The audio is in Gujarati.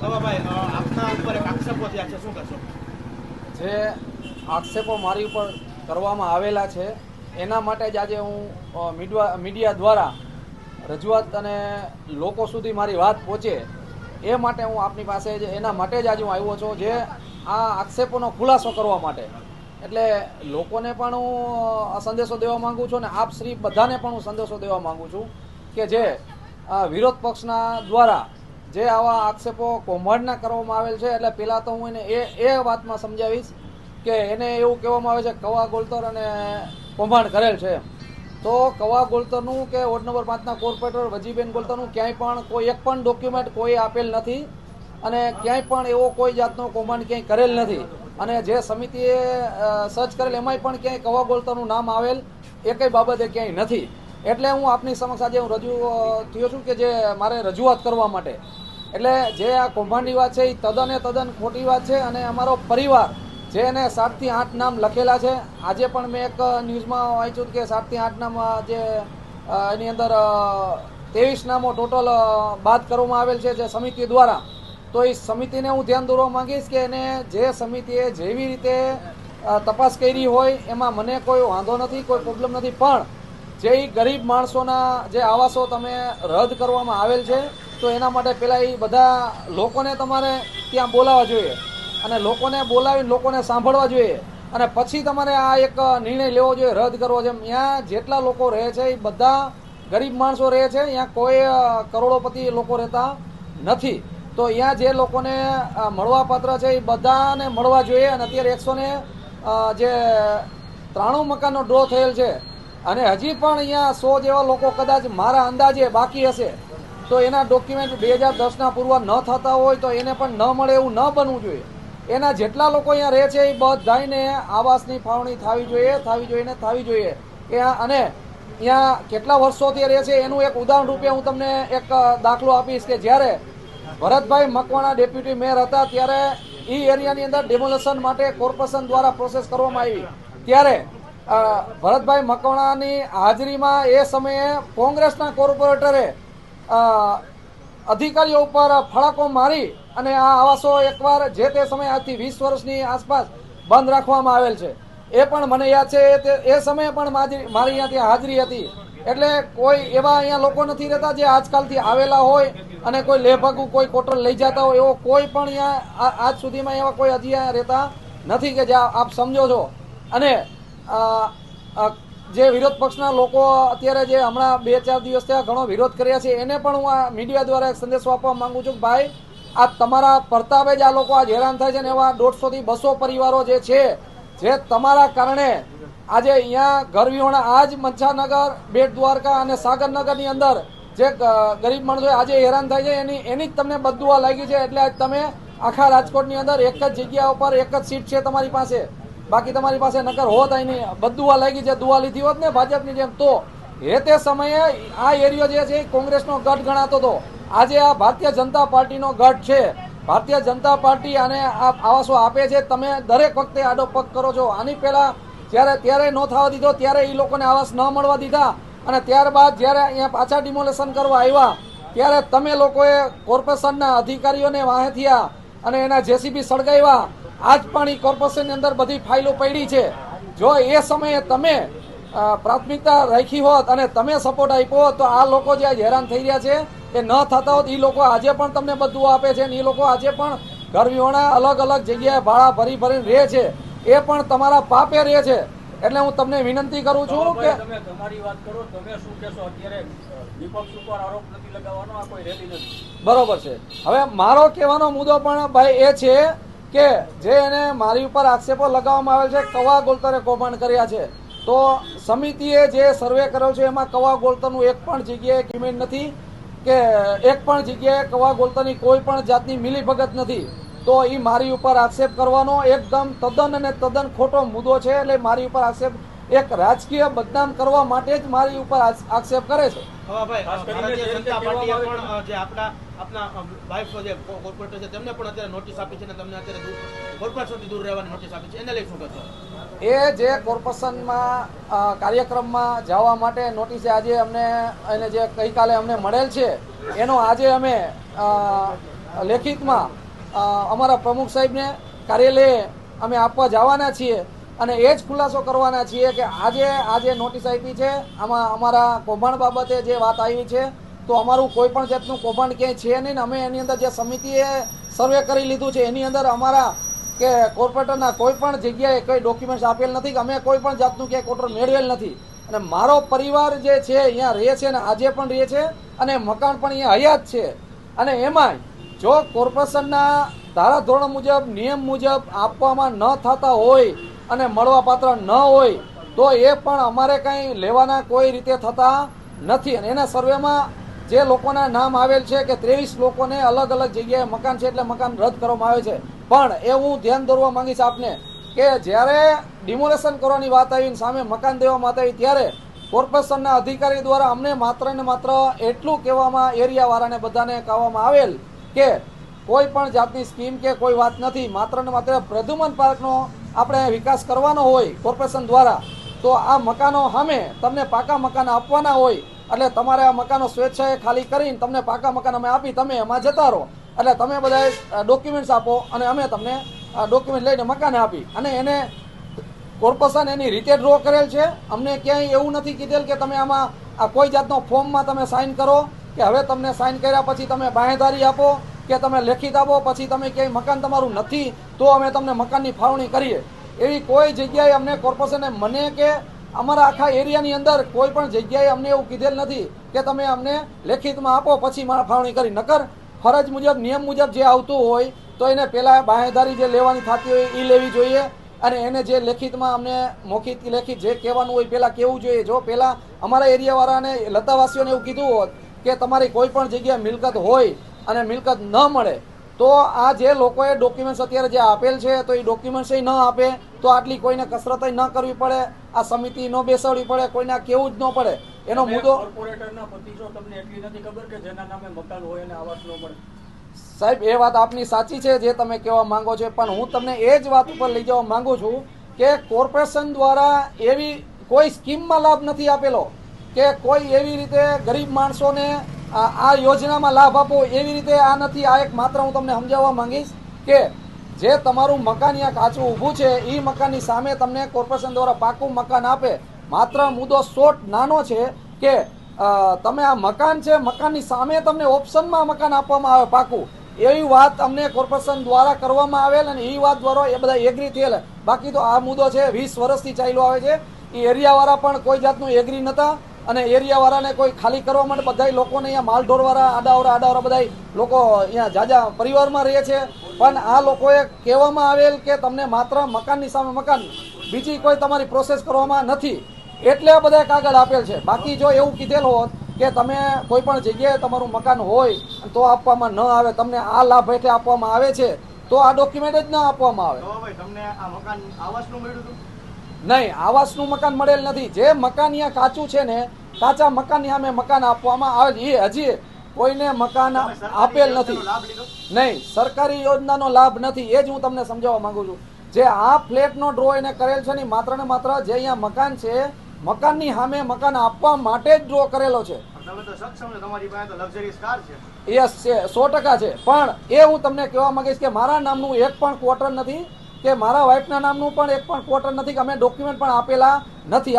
ભાઈ આપના ઉપર એક આક્ષેપો થયા છે, શું કહેશો? જે આક્ષેપો મારી ઉપર કરવામાં આવેલા છે એના માટે જ આજે હું મીડિયા દ્વારા રજૂઆત અને લોકો સુધી મારી વાત પહોંચે એ માટે હું આપની પાસે એના માટે જ આજે હું આવ્યો છું, જે આ આક્ષેપોનો ખુલાસો કરવા માટે. એટલે લોકોને પણ હું સંદેશો દેવા માંગુ છું અને આપ શ્રી બધાને પણ હું સંદેશો દેવા માંગુ છું કે જે વિરોધ પક્ષના દ્વારા જે આવા આક્ષેપો કૌભાંડના કરવામાં આવેલ છે, એટલે પહેલાં તો હું એને એ વાતમાં સમજાવીશ કે એને એવું કહેવામાં આવે છે કવા ગોલતર અને કૌભાંડ કરેલ છે. તો કવા ગોલતરનું કે વોર્ડ નંબર 5ના કોર્પોરેટર વજીબેન ગોલતરનું ક્યાંય પણ કોઈ એક પણ ડોક્યુમેન્ટ કોઈ આપેલ નથી અને ક્યાંય પણ એવો કોઈ જાતનો કૌભાંડ ક્યાંય કરેલ નથી. અને જે સમિતિએ સર્ચ કરેલ એમાંય પણ ક્યાંય કવા ગોલતરનું નામ આવેલ એ કઈ બાબતે ક્યાંય નથી. એટલે હું આપની સમક્ષ આજે હું રજૂ થયો છું કે જે મારે રજૂઆત કરવા માટે. એટલે જે આ કૌભાંડની વાત છે એ તદ્દન ખોટી વાત છે અને અમારો પરિવાર જે એને 7 થી 8 નામ લખેલા છે. આજે પણ મેં એક ન્યૂઝમાં વાંચ્યું કે 7 થી 8 નામ જે એની અંદર 23 નામો ટોટલ બાદ કરવામાં આવેલ છે જે સમિતિ દ્વારા. તો એ સમિતિને હું ધ્યાન દોરવા માંગીશ કે એને જે સમિતિએ જેવી રીતે તપાસ કરી હોય એમાં મને કોઈ વાંધો નથી, કોઈ પ્રોબ્લેમ નથી, પણ જે ગરીબ માણસોના જે આવાસો તમે રદ કરવામાં આવેલ છે તો એના માટે પહેલાં એ બધા લોકોને તમારે ત્યાં બોલાવવા જોઈએ અને લોકોને બોલાવીને લોકોને સાંભળવા જોઈએ અને પછી તમારે આ એક નિર્ણય લેવો જોઈએ રદ કરવો. જેમ અહીંયા જેટલા લોકો રહે છે એ બધા ગરીબ માણસો રહે છે, અહીંયા કોઈ કરોડોપતિ લોકો રહેતા નથી. તો અહીંયા જે લોકોને મળવાપાત્ર છે એ બધાને મળવા જોઈએ. અને અત્યારે 193 મકાનનો ડ્રો થયેલ છે અને હજી પણ અહીંયા 100 જેવા લોકો કદાચ મારા અંદાજે બાકી હશે. તો એના ડોક્યુમેન્ટ 2010ના પૂર્વ ન થતા હોય તો એને પણ ન મળે એવું ન બનવું જોઈએ. એના જેટલા લોકો અહીંયા રહે છે એ બધાને આવાસની ફાળવણી થવી જોઈએ. અને અહીંયા કેટલા વર્ષોથી રહે છે એનું એક ઉદાહરણ રૂપે હું તમને એક દાખલો આપીશ કે જ્યારે ભરતભાઈ મકવાણા ડેપ્યુટી મેયર હતા ત્યારે એ એરિયાની અંદર ડેમોલેશન માટે કોર્પોરેશન દ્વારા પ્રોસેસ કરવામાં આવી. ત્યારે ભરતભાઈ મકવાણાની હાજરીમાં એ સમયે કોંગ્રેસના કોર્પોરેટરે અધિકારીઓ ઉપર ફડાકો મારી અને આ આવાસો એકવાર જે તે સમયે આજથી 20 વર્ષની આસપાસ બંધ રાખવામાં આવેલ છે. એ પણ મને યાદ છે એ સમયે પણ મારી અહીંયા ત્યાં હાજરી હતી. એટલે કોઈ એવા અહીંયા લોકો નથી રહેતા જે આજકાલથી આવેલા હોય અને કોઈ લેભાગું કોઈ કોટર લઈ જતા હોય એવો કોઈ પણ અહીંયા આજ સુધીમાં એવા કોઈ હજી અહીંયા રહેતા નથી કે જે આપ સમજો છો. અને જે વિરોધ પક્ષના લોકો અત્યારે જે હમણાં 2-4 દિવસ થયા ઘણો વિરોધ કર્યા છે એને પણ હું આ મીડિયા દ્વારા એક સંદેશો આપવા માંગુ છું કે ભાઈ આ તમારા પ્રતાપે જ આ લોકો આજ હેરાન થાય છે ને એવા 150 થી 200 પરિવારો જે છે જે તમારા કારણે આજે અહીંયા ઘરવિહોણા આજ મચ્છાનગર, બેટ દ્વારકા અને સાગરનગરની અંદર જે ગરીબ માણસો આજે હેરાન થાય છે એની જ તમને બદદુઆ લાગી છે. એટલે આજ તમે આખા રાજકોટની અંદર એક જ જગ્યા ઉપર એક જ સીટ છે તમારી પાસે, બાકી તમારી પાસે નકર હોત નહીં. બદદુઆ લાગી છે, દુઆ લીધી હોત ને ભાજપની જેમ તો તે સમયે આ એરિયો જે છે એ કોંગ્રેસનો ગઢ ગણાતો હતો. આજે આ ભારતીય જનતા પાર્ટીનો ગઢ છે. ભારતીય જનતા પાર્ટી આને આવાસો આપે છે. તમે દરેક વખતે આડો પગ કરો છો. આની પહેલા ત્યારે ન થવા દીધો ત્યારે એ લોકોને આવાસ ન મળવા દીધા અને ત્યારબાદ જ્યારે અહીંયા પાછા ડિમોલેશન કરવા આવ્યા ત્યારે તમે લોકોએ કોર્પોરેશનના અધિકારીઓને વાહે થયા અને એના જેસીબી સળગાવ્યા. આજ પણ એ કોર્પોરેશનની અંદર બધી ફાઇલો પડી છે. જો એ સમયે તમે પ્રાથમિકતા રાખી હોત અને તમે સપોર્ટ આપ્યો હોત તો આ લોકો જે હેરાન થઈ રહ્યા છે એ ન થતા હોત. એ લોકો આજે પણ તમને બધું આપે છે અને એ લોકો આજે પણ ઘરવિહોણા અલગ અલગ જગ્યાએ ભાડા ભરીને રહે છે. એ પણ તમારા પાપે રહે છે. એટલે હું તમને વિનંતી કરું છું કે તમે તમારી વાત કરો, તમે શું કહેશો? અત્યારે વિપક્ષ ઉપર આરોપ નથી લગાવવાનો, આ કોઈ રેલી નથી. બરોબર છે. હવે મારો કહેવાનો મુદ્દો પણ ભાઈ એ છે કે જે એને મારી ઉપર આક્ષેપો લગાવવામાં આવેલ છે કવા ગોલતરે કૌભાંડ કર્યા છે. તો સમિતિએ જે સર્વે કર્યો છે એમાં કવા ગોલતરનું એક પણ જગ્યાએ ક્રિમેન્ટ નથી કે એક પણ જગ્યાએ કવા ગોલતરની કોઈ પણ જાતની મિલીભગત નથી. તો એ મારી ઉપર આક્ષેપ કરવાનો એકદમ તદ્દન ખોટો મુદ્દો છે. એટલે મારી ઉપર આક્ષેપ એક રાજકીય બદનામ કરવા માટે જ મારી ઉપર આક્ષેપ કરે છે. ભારતીય જનતા પાર્ટીએ પણ જે આપના વાઇફ જે કોર્પોરેટર છે તેમને પણ અત્યારે નોટિસ આપી છે અને તમને અત્યારે કોર્પોરેશનથી દૂર રહેવાની નોટિસ આપી છે. એને લઈ શું કહેશો? એ જે કોર્પોરેશનમાં કાર્યક્રમમાં જવા માટે નોટિસ આજે અમને એને જે ગઈકાલે અમને મળેલ છે એનો આજે અમે લેખિતમાં અમારા પ્રમુખ સાહેબને કાર્યાલયે અમે આપવા જવાના છીએ અને એ જ ખુલાસો કરવાના છીએ કે આજે નોટિસ આપી છે આમાં અમારા કૌભાંડ બાબતે જે વાત આવી છે તો અમારું કોઈ પણ જાતનું કૌભાંડ ક્યાંય છે નહીં ને અમે એની અંદર જે સમિતિએ સર્વે કરી લીધું છે એની અંદર અમારા કે કોર્પોરેટરના કોઈ પણ જગ્યાએ કોઈ ડોક્યુમેન્ટ્સ આપેલ નથી કે અમે કોઈ પણ જાતનું ક્યાંય કોર્ટર મેળવેલ નથી અને મારો પરિવાર જે છે અહીંયા રહે છે ને આજે પણ રહે છે અને મકાન પણ અહીંયા હયાત છે અને એમાંય જો કોર્પોરેશનના ધારાધોરણ મુજબ નિયમ મુજબ આપવામાં ન થતા હોય અને મળવાપાત્ર ન હોય તો એ પણ અમારે કંઈ લેવાના કોઈ રીતે થતા નથી અને એના સર્વેમાં જે લોકોના નામ આવેલ છે કે 23 લોકોને અલગ અલગ જગ્યાએ મકાન છે એટલે મકાન રદ કરવામાં આવે છે પણ એ હું ધ્યાન દોરવા માંગીશ આપને કે જ્યારે ડિમોલેશન કરવાની વાત આવી સામે મકાન દેવામાં આવી ત્યારે કોર્પોરેશનના અધિકારી દ્વારા અમને માત્ર ને માત્ર એટલું કહેવામાં એરિયાવાળાને બધાને કહેવામાં આવેલ કે કોઈ પણ જાતની સ્કીમ કે કોઈ વાત નથી માત્ર ને માત્ર પ્રદ્યુમન પાર્કનો આપણે વિકાસ કરવાનો હોય કોર્પોરેશન દ્વારા તો આ મકાનો સામે તમને પાકા મકાન આપવાના હોય એટલે તમારે આ મકાનો સ્વેચ્છાએ ખાલી કરીને તમને પાકા મકાન અમે આપી તમે એમાં જતા રહો એટલે તમે બધા ડોક્યુમેન્ટ્સ આપો અને અમે તમને ડોક્યુમેન્ટ લઈને મકાન આપી અને એને કોર્પોરેશન એની રીતે ડ્રો કરેલ છે અમને ક્યાંય એવું નથી કીધેલ કે તમે આમાં આ કોઈ જાતનો ફોર્મમાં તમે સાઇન કરો કે હવે તમને સાઇન કર્યા પછી તમે બાંહેધારી આપો કે તમે લેખિત આપો પછી તમે ક્યાંય મકાન તમારું નથી તો અમે તમને મકાનની ફાળવણી કરીએ એવી કોઈ જગ્યાએ અમને કોર્પોરેશને મને કે અમારા આખા એરિયાની અંદર કોઈ પણ જગ્યાએ અમને એવું કીધેલ નથી કે તમે અમને લેખિતમાં આપો પછી મારા ફાળવણી કરી નકર ફરજ મુજબ નિયમ મુજબ જે આવતું હોય તો એને પહેલાં બાંહેધારી જે લેવાની થતી હોય એ લેવી જોઈએ અને એને જે લેખિતમાં અમને મૌખિક લેખિત જે કહેવાનું હોય પહેલાં કહેવું જોઈએ જો પહેલાં અમારા એરિયાવાળાને લતાવાસીઓને એવું કીધું હોત કે તમારી કોઈ પણ જગ્યાએ મિલકત હોય અને મિલકત ન મળે તો આ જે લોકોએ ડોક્યુમેન્ટ્સ અત્યારે જે આપેલ છે તો એ ડોક્યુમેન્ટ્સ ન આપે તો આટલી કોઈને કસરત ન કરવી પડે આ સમિતિ ન બેસાડવી પડે કોઈને કેવું જ ન પડે એનો મુદ્દો કોર્પોરેટરના પતિ છો તમને એટલી નથી ખબર કે જેના નામે મકાન હોય અને આવાસ ન મળે સાહેબ એ વાત આપની સાચી છે જે તમે કહેવા માંગો છો પણ હું તમને એ જ વાત ઉપર લઈ જવા માંગુ છું કે કોર્પોરેશન દ્વારા એવી કોઈ સ્કીમમાં લાભ નથી આપેલો કે કોઈ એવી રીતે ગરીબ માણસોને આ યોજનામાં લાભ આપો એવી રીતે આ નથી આ એક માત્ર હું તમને સમજાવવા માંગીશ કે જે તમારું મકાન અહીંયા કાચું ઊભું છે એ મકાનની સામે તમને કોર્પોરેશન દ્વારા પાકું મકાન આપે માત્ર મુદ્દો શોર્ટ નાનો છે કે તમે આ મકાન છે મકાનની સામે તમને ઓપ્શનમાં મકાન આપવામાં આવે પાકું એવી વાત અમને કોર્પોરેશન દ્વારા કરવામાં આવેલ અને એ વાત દ્વારા એ બધા એગ્રી થયેલ બાકી તો આ મુદ્દો છે 20 વર્ષથી ચાલ્યો આવે છે એ એરિયાવાળા પણ કોઈ જાતનું એગ્રી નહોતા અને એરિયાવાળાને કોઈ ખાલી કરવા માટે બધા લોકોને અહીંયા માલઢોરવાળા આડાવરા બધા લોકો અહીંયા જાજા પરિવારમાં રહે છે પણ આ લોકોએ કહેવામાં આવેલ કે તમને માત્ર મકાનની સામે મકાન બીજી કોઈ તમારી પ્રોસેસ કરવામાં નથી એટલે બધા કાગળ આપેલ છે બાકી જો એવું કીધેલ હોત કે તમે કોઈ પણ જગ્યાએ તમારું મકાન હોય તો આપવામાં ન આવે તમને આ લાભ હેઠળ આપવામાં આવે છે તો આ ડોક્યુમેન્ટ જ ના આપવામાં આવે તમને આ મકાન આવાસનું મળ્યું હતું નહીં આવાસનું મકાન મળેલ નથી જે મકાન અહીંયા કાચું છે ને કાચા મકાનની સામે મકાન આપવામાં આવે છે એ હજી કોઈને મકાન આપેલ નથી નહીં સરકારી યોજનાનો લાભ નથી એ જ હું તમને સમજાવવા માંગુ છું જે આ ફ્લેટનો ડ્રો એને કરેલ છે ને માત્ર ને માત્ર જે અહીંયા મકાન છે મકાનની સામે મકાન આપવા માટે જ ડ્રો કરેલો છે તમે તો સક્ષમ છો તમારી પાસે તો લક્ઝરીઝ કાર છે યસ છે 100% છે પણ એ હું તમને કહેવા માંગીશ કે મારા નામનું એક પણ ક્વાર્ટર નથી કે મારા વાઇફના નામનું પણ એક પણ ક્વાર્ટર નથી કે અમે ડોક્યુમેન્ટ પણ આપેલા નથી